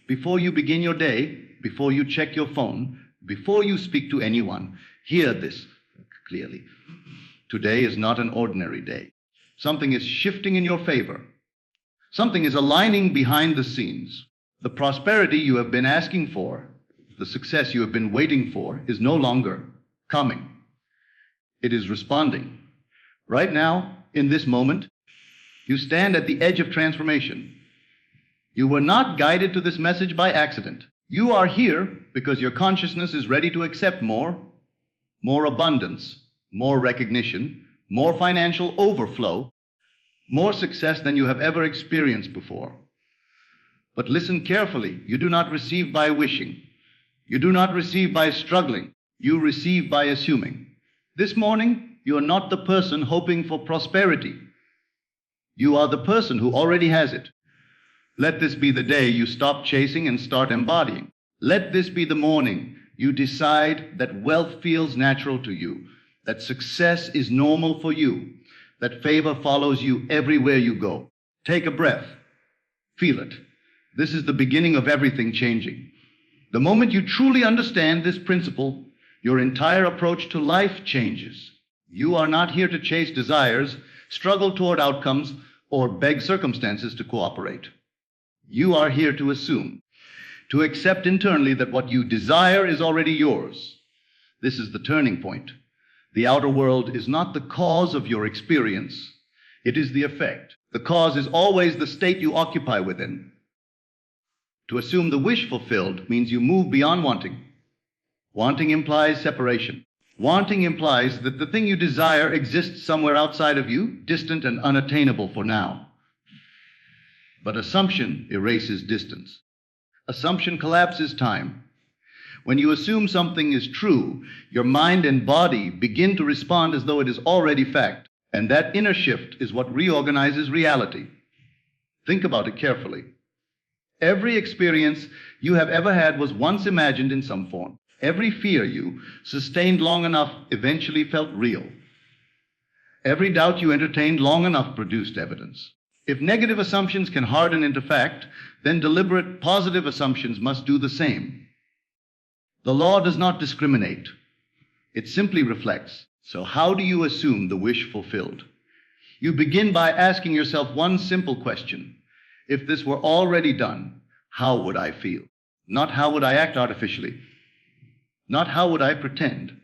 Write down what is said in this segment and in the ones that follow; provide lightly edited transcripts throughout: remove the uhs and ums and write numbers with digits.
Before you begin your day, before you check your phone, before you speak to anyone, hear this clearly. Today is not an ordinary day. Something is shifting in your favor. Something is aligning behind the scenes. The prosperity you have been asking for, the success you have been waiting for, is no longer coming. It is responding. Right now, in this moment, you stand at the edge of transformation. You were not guided to this message by accident. You are here because your consciousness is ready to accept more abundance, more recognition, more financial overflow, more success than you have ever experienced before. But listen carefully. You do not receive by wishing. You do not receive by struggling. You receive by assuming. This morning, you are not the person hoping for prosperity. You are the person who already has it. Let this be the day you stop chasing and start embodying. Let this be the morning you decide that wealth feels natural to you, that success is normal for you, that favor follows you everywhere you go. Take a breath. Feel it. This is the beginning of everything changing. The moment you truly understand this principle, your entire approach to life changes. You are not here to chase desires, struggle toward outcomes, or beg circumstances to cooperate. You are here to assume, to accept internally that what you desire is already yours. This is the turning point. The outer world is not the cause of your experience. It is the effect. The cause is always the state you occupy within. To assume the wish fulfilled means you move beyond wanting. Wanting implies separation. Wanting implies that the thing you desire exists somewhere outside of you, distant and unattainable for now. But assumption erases distance. Assumption collapses time. When you assume something is true, your mind and body begin to respond as though it is already fact, and that inner shift is what reorganizes reality. Think about it carefully. Every experience you have ever had was once imagined in some form. Every fear you sustained long enough eventually felt real. Every doubt you entertained long enough produced evidence. If negative assumptions can harden into fact, then deliberate positive assumptions must do the same. The law does not discriminate. It simply reflects. So how do you assume the wish fulfilled? You begin by asking yourself one simple question. If this were already done, how would I feel? Not how would I act artificially? Not how would I pretend?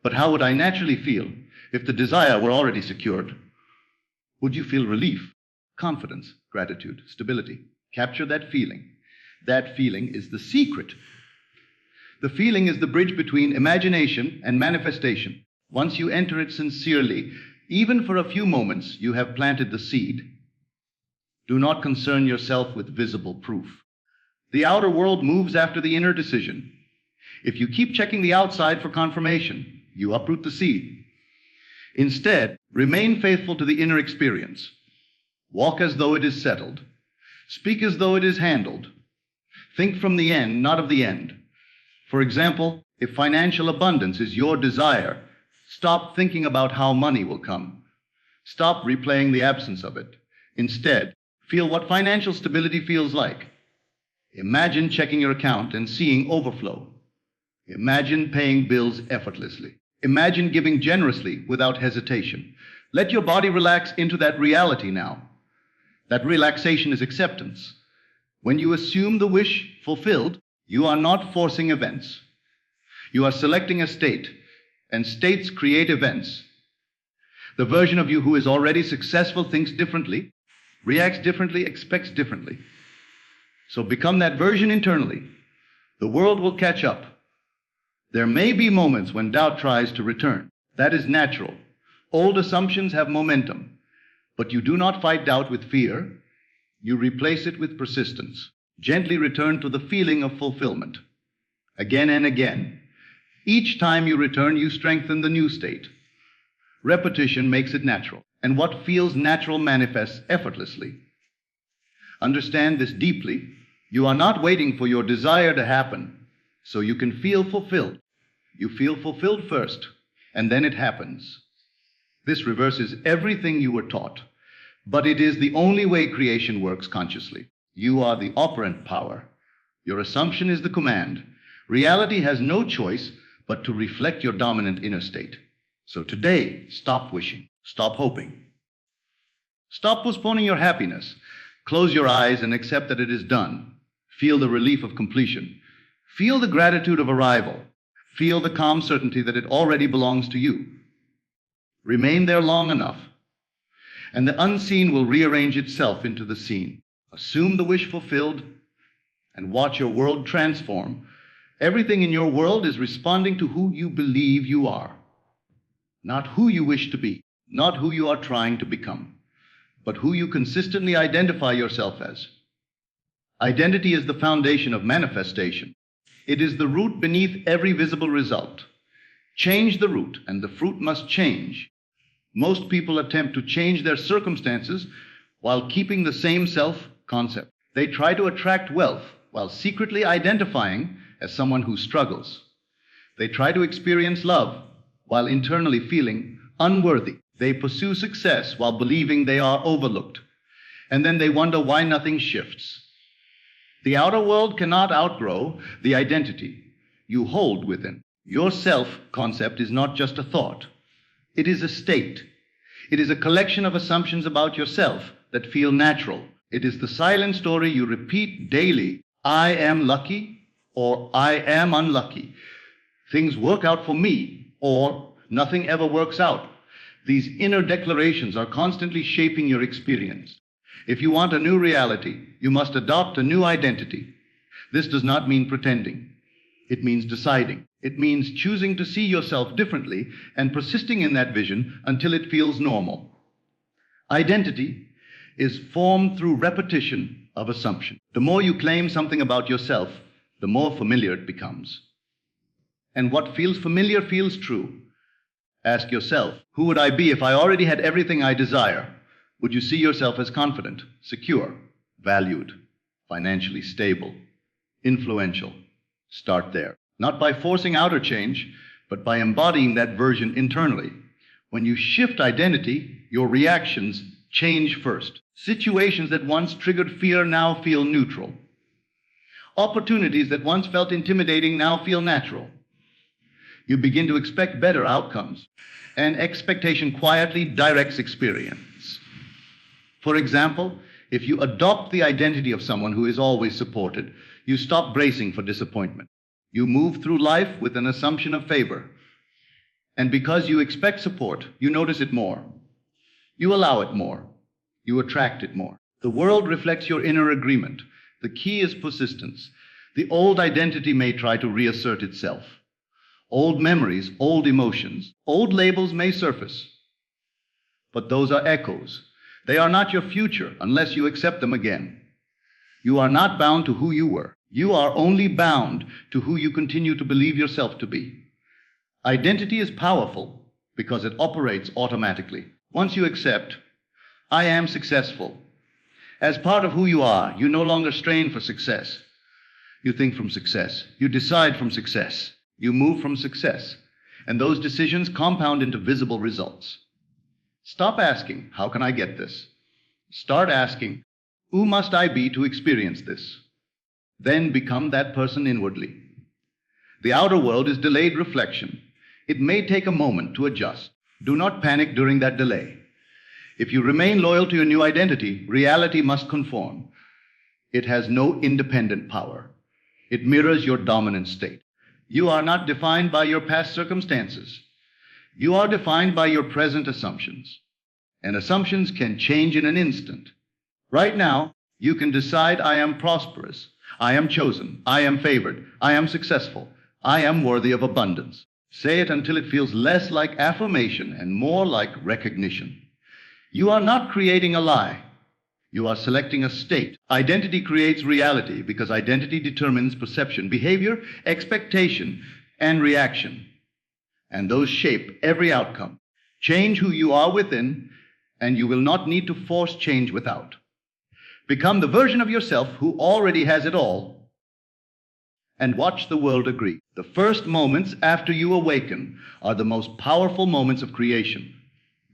But how would I naturally feel if the desire were already secured? Would you feel relief, confidence, gratitude, stability? Capture that feeling. That feeling is the secret. The feeling is the bridge between imagination and manifestation. Once you enter it sincerely, even for a few moments, you have planted the seed. Do not concern yourself with visible proof. The outer world moves after the inner decision. If you keep checking the outside for confirmation, you uproot the seed. Instead, remain faithful to the inner experience. Walk as though it is settled. Speak as though it is handled. Think from the end, not of the end. For example, if financial abundance is your desire, stop thinking about how money will come. Stop replaying the absence of it. Instead, feel what financial stability feels like. Imagine checking your account and seeing overflow. Imagine paying bills effortlessly. Imagine giving generously without hesitation. Let your body relax into that reality now. That relaxation is acceptance. When you assume the wish fulfilled, you are not forcing events. You are selecting a state, and states create events. The version of you who is already successful thinks differently, reacts differently, expects differently. So become that version internally. The world will catch up. There may be moments when doubt tries to return. That is natural. Old assumptions have momentum. But you do not fight doubt with fear. You replace it with persistence. Gently return to the feeling of fulfillment. Again and again. Each time you return, you strengthen the new state. Repetition makes it natural. And what feels natural manifests effortlessly. Understand this deeply. You are not waiting for your desire to happen so you can feel fulfilled. You feel fulfilled first, and then it happens. This reverses everything you were taught, but it is the only way creation works consciously. You are the operant power. Your assumption is the command. Reality has no choice but to reflect your dominant inner state. So today, stop wishing. Stop hoping. Stop postponing your happiness. Close your eyes and accept that it is done. Feel the relief of completion. Feel the gratitude of arrival. Feel the calm certainty that it already belongs to you. Remain there long enough, and the unseen will rearrange itself into the seen. Assume the wish fulfilled and watch your world transform. Everything in your world is responding to who you believe you are, not who you wish to be, not who you are trying to become, but who you consistently identify yourself as. Identity is the foundation of manifestation. It is the root beneath every visible result. Change the root, and the fruit must change. Most people attempt to change their circumstances while keeping the same self-concept. They try to attract wealth while secretly identifying as someone who struggles. They try to experience love while internally feeling unworthy. They pursue success while believing they are overlooked. And then they wonder why nothing shifts. The outer world cannot outgrow the identity you hold within. Your self-concept is not just a thought. It is a state. It is a collection of assumptions about yourself that feel natural. It is the silent story you repeat daily. I am lucky, or I am unlucky. Things work out for me, or nothing ever works out. These inner declarations are constantly shaping your experience. If you want a new reality, you must adopt a new identity. This does not mean pretending. It means deciding. It means choosing to see yourself differently and persisting in that vision until it feels normal. Identity is formed through repetition of assumption. The more you claim something about yourself, the more familiar it becomes. And what feels familiar feels true. Ask yourself, who would I be if I already had everything I desire? Would you see yourself as confident, secure, valued, financially stable, influential? Start there. Not by forcing outer change, but by embodying that version internally. When you shift identity, your reactions change first. Situations that once triggered fear now feel neutral. Opportunities that once felt intimidating now feel natural. You begin to expect better outcomes, and expectation quietly directs experience. For example, if you adopt the identity of someone who is always supported, you stop bracing for disappointment. You move through life with an assumption of favor. And because you expect support, you notice it more. You allow it more. You attract it more. The world reflects your inner agreement. The key is persistence. The old identity may try to reassert itself. Old memories, old emotions, old labels may surface. But those are echoes. They are not your future unless you accept them again. You are not bound to who you were. You are only bound to who you continue to believe yourself to be. Identity is powerful because it operates automatically. Once you accept, I am successful. As part of who you are, you no longer strain for success. You think from success. You decide from success. You move from success. And those decisions compound into visible results. Stop asking, how can I get this? Start asking, who must I be to experience this? Then become that person inwardly. The outer world is delayed reflection. It may take a moment to adjust. Do not panic during that delay. If you remain loyal to your new identity, reality must conform. It has no independent power. It mirrors your dominant state. You are not defined by your past circumstances. You are defined by your present assumptions. And assumptions can change in an instant. Right now, you can decide I am prosperous. I am chosen. I am favored. I am successful. I am worthy of abundance. Say it until it feels less like affirmation and more like recognition. You are not creating a lie. You are selecting a state. Identity creates reality because identity determines perception, behavior, expectation, and reaction. And those shape every outcome. Change who you are within, and you will not need to force change without. Become the version of yourself who already has it all, and watch the world agree. The first moments after you awaken are the most powerful moments of creation.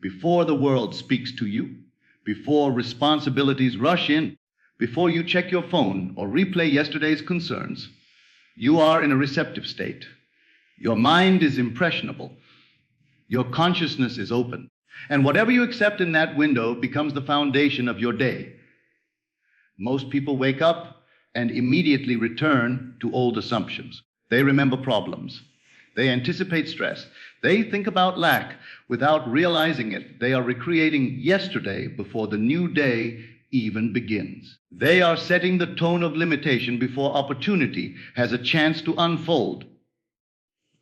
Before the world speaks to you, before responsibilities rush in, before you check your phone or replay yesterday's concerns, you are in a receptive state. Your mind is impressionable. Your consciousness is open. And whatever you accept in that window becomes the foundation of your day. Most people wake up and immediately return to old assumptions. They remember problems. They anticipate stress. They think about lack. Without realizing it, they are recreating yesterday before the new day even begins. They are setting the tone of limitation before opportunity has a chance to unfold.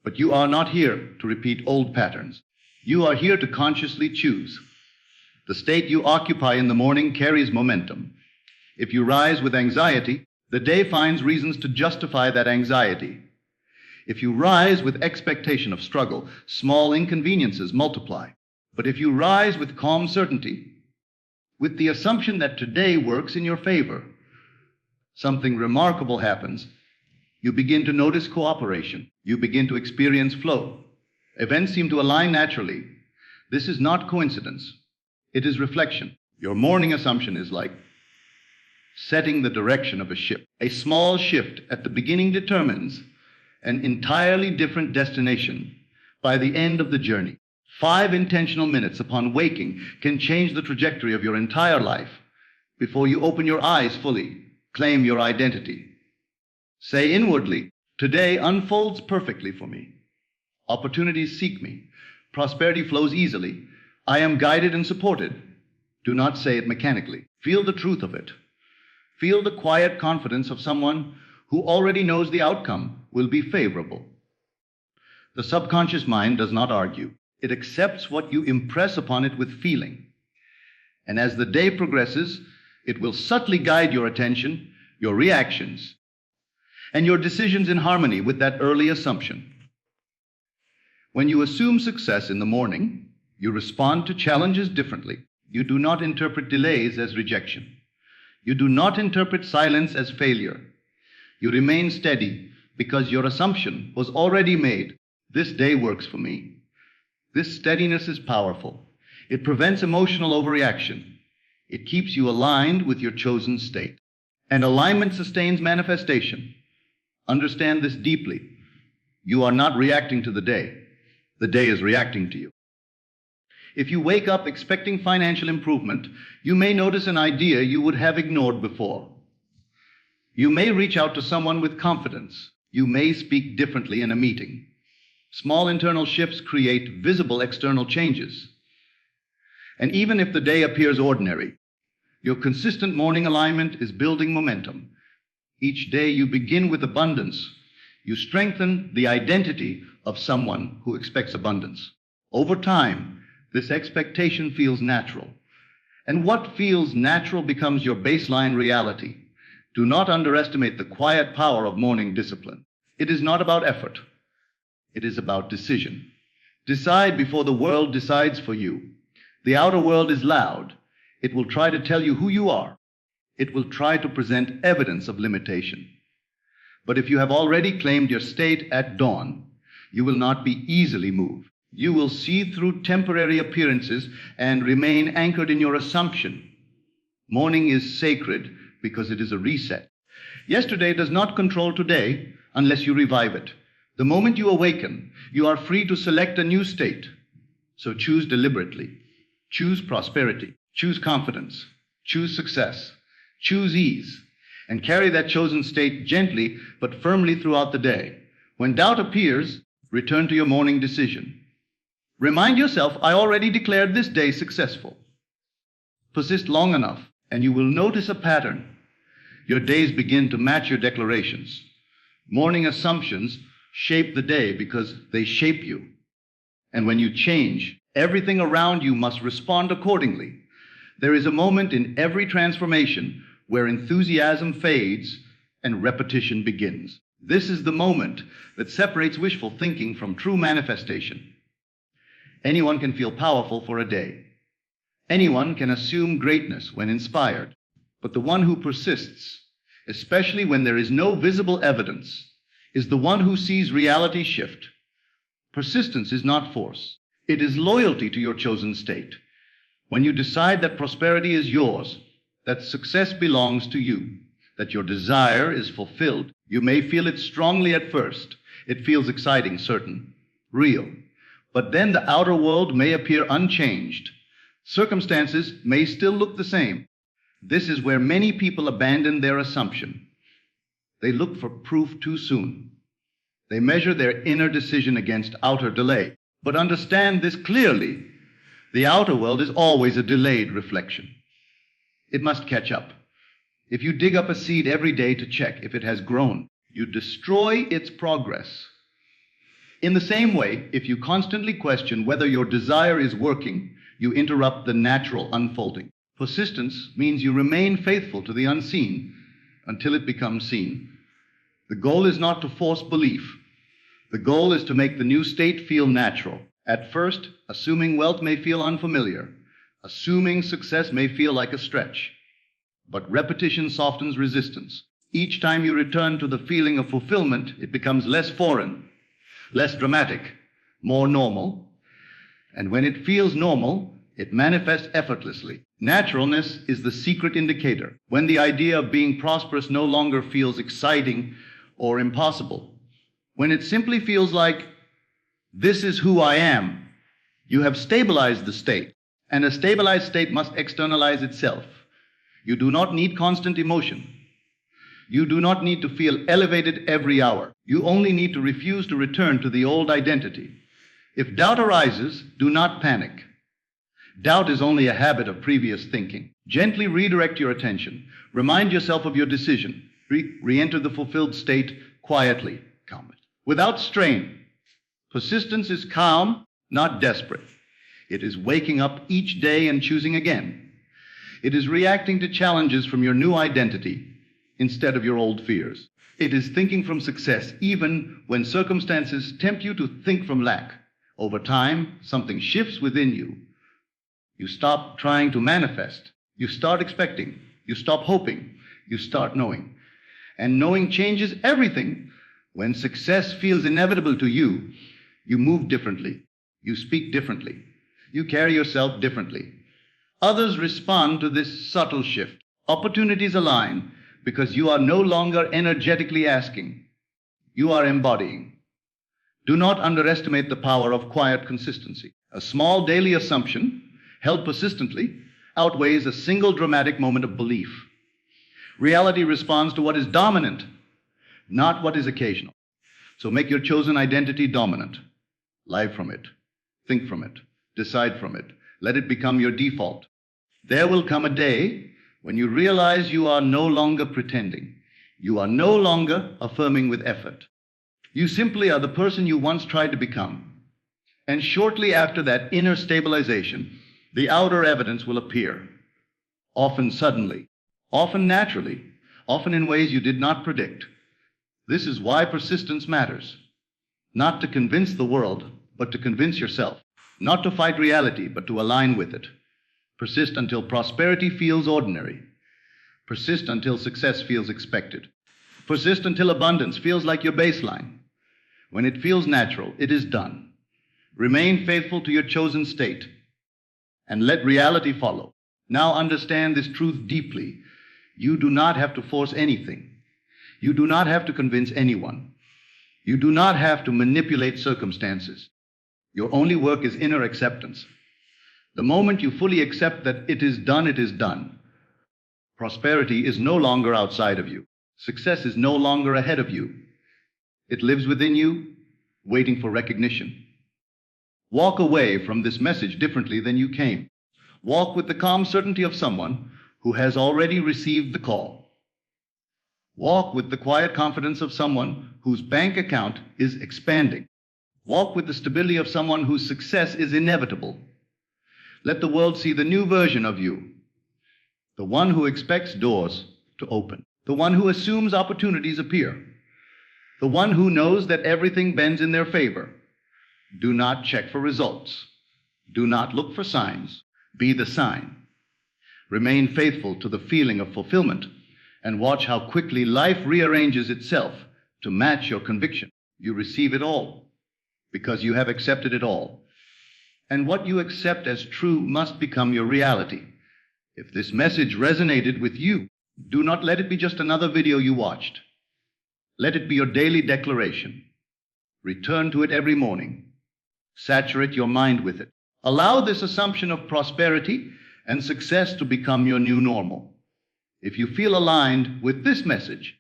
But you are not here to repeat old patterns. You are here to consciously choose. The state you occupy in the morning carries momentum. If you rise with anxiety, the day finds reasons to justify that anxiety. If you rise with expectation of struggle, small inconveniences multiply. But if you rise with calm certainty, with the assumption that today works in your favor, something remarkable happens. You begin to notice cooperation. You begin to experience flow. Events seem to align naturally. This is not coincidence. It is reflection. Your morning assumption is like setting the direction of a ship. A small shift at the beginning determines an entirely different destination by the end of the journey. 5 intentional minutes upon waking can change the trajectory of your entire life before you open your eyes fully, claim your identity. Say inwardly, today unfolds perfectly for me. Opportunities seek me. Prosperity flows easily. I am guided and supported. Do not say it mechanically. Feel the truth of it. Feel the quiet confidence of someone who already knows the outcome will be favorable. The subconscious mind does not argue. It accepts what you impress upon it with feeling. And as the day progresses, it will subtly guide your attention, your reactions, and your decisions in harmony with that early assumption. When you assume success in the morning, you respond to challenges differently. You do not interpret delays as rejection. You do not interpret silence as failure. You remain steady because your assumption was already made. This day works for me. This steadiness is powerful. It prevents emotional overreaction. It keeps you aligned with your chosen state. And alignment sustains manifestation. Understand this deeply. You are not reacting to the day. The day is reacting to you. If you wake up expecting financial improvement, you may notice an idea you would have ignored before. You may reach out to someone with confidence. You may speak differently in a meeting. Small internal shifts create visible external changes. And even if the day appears ordinary, your consistent morning alignment is building momentum. Each day you begin with abundance. You strengthen the identity of someone who expects abundance. Over time, this expectation feels natural. And what feels natural becomes your baseline reality. Do not underestimate the quiet power of morning discipline. It is not about effort. It is about decision. Decide before the world decides for you. The outer world is loud. It will try to tell you who you are. It will try to present evidence of limitation. But if you have already claimed your state at dawn, you will not be easily moved. You will see through temporary appearances and remain anchored in your assumption. Morning is sacred because it is a reset. Yesterday does not control today unless you revive it. The moment you awaken, you are free to select a new state. So choose deliberately. Choose prosperity. Choose confidence. Choose success. Choose ease. And carry that chosen state gently but firmly throughout the day. When doubt appears, return to your morning decision. Remind yourself, I already declared this day successful. Persist long enough, and you will notice a pattern. Your days begin to match your declarations. Morning assumptions shape the day because they shape you. And when you change, everything around you must respond accordingly. There is a moment in every transformation where enthusiasm fades and repetition begins. This is the moment that separates wishful thinking from true manifestation. Anyone can feel powerful for a day. Anyone can assume greatness when inspired. But the one who persists, especially when there is no visible evidence, is the one who sees reality shift. Persistence is not force. It is loyalty to your chosen state. When you decide that prosperity is yours, that success belongs to you, that your desire is fulfilled. You may feel it strongly at first. It feels exciting, certain, real. But then the outer world may appear unchanged. Circumstances may still look the same. This is where many people abandon their assumption. They look for proof too soon. They measure their inner decision against outer delay. But understand this clearly. The outer world is always a delayed reflection. It must catch up. If you dig up a seed every day to check if it has grown, you destroy its progress. In the same way, if you constantly question whether your desire is working, you interrupt the natural unfolding. Persistence means you remain faithful to the unseen until it becomes seen. The goal is not to force belief. The goal is to make the new state feel natural. At first, assuming wealth may feel unfamiliar. Assuming success may feel like a stretch. But repetition softens resistance. Each time you return to the feeling of fulfillment, it becomes less foreign, less dramatic, more normal. And when it feels normal, it manifests effortlessly. Naturalness is the secret indicator. When the idea of being prosperous no longer feels exciting or impossible, when it simply feels like, this is who I am, you have stabilized the state. And a stabilized state must externalize itself. You do not need constant emotion. You do not need to feel elevated every hour. You only need to refuse to return to the old identity. If doubt arises, do not panic. Doubt is only a habit of previous thinking. Gently redirect your attention. Remind yourself of your decision. Re-enter the fulfilled state quietly, calm it, without strain. Persistence is calm, not desperate. It is waking up each day and choosing again. It is reacting to challenges from your new identity instead of your old fears. It is thinking from success even when circumstances tempt you to think from lack. Over time, something shifts within you. You stop trying to manifest. You start expecting. You stop hoping. You start knowing. And knowing changes everything. When success feels inevitable to you, you move differently. You speak differently. You carry yourself differently. Others respond to this subtle shift. Opportunities align because you are no longer energetically asking. You are embodying. Do not underestimate the power of quiet consistency. A small daily assumption, held persistently, outweighs a single dramatic moment of belief. Reality responds to what is dominant, not what is occasional. So make your chosen identity dominant. Live from it. Think from it. Decide from it. Let it become your default. There will come a day when you realize you are no longer pretending. You are no longer affirming with effort. You simply are the person you once tried to become. And shortly after that inner stabilization, the outer evidence will appear. Often suddenly, often naturally, often in ways you did not predict. This is why persistence matters. Not to convince the world, but to convince yourself. Not to fight reality, but to align with it. Persist until prosperity feels ordinary. Persist until success feels expected. Persist until abundance feels like your baseline. When it feels natural, it is done. Remain faithful to your chosen state and let reality follow. Now understand this truth deeply. You do not have to force anything. You do not have to convince anyone. You do not have to manipulate circumstances. Your only work is inner acceptance. The moment you fully accept that it is done, it is done. Prosperity is no longer outside of you. Success is no longer ahead of you. It lives within you, waiting for recognition. Walk away from this message differently than you came. Walk with the calm certainty of someone who has already received the call. Walk with the quiet confidence of someone whose bank account is expanding. Walk with the stability of someone whose success is inevitable. Let the world see the new version of you, the one who expects doors to open, the one who assumes opportunities appear, the one who knows that everything bends in their favor. Do not check for results. Do not look for signs. Be the sign. Remain faithful to the feeling of fulfillment and watch how quickly life rearranges itself to match your conviction. You receive it all because you have accepted it all. And what you accept as true must become your reality. If this message resonated with you, do not let it be just another video you watched. Let it be your daily declaration. Return to it every morning. Saturate your mind with it. Allow this assumption of prosperity and success to become your new normal. If you feel aligned with this message,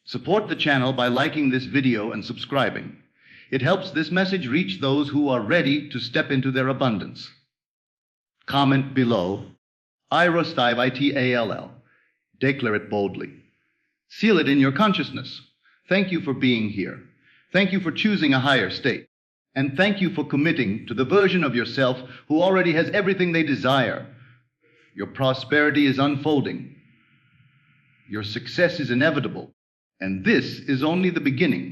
support the channel by liking this video and subscribing. It helps this message reach those who are ready to step into their abundance. Comment below, IROSTIVE, ITALL. Declare it boldly. Seal it in your consciousness. Thank you for being here. Thank you for choosing a higher state. And thank you for committing to the version of yourself who already has everything they desire. Your prosperity is unfolding. Your success is inevitable. And this is only the beginning.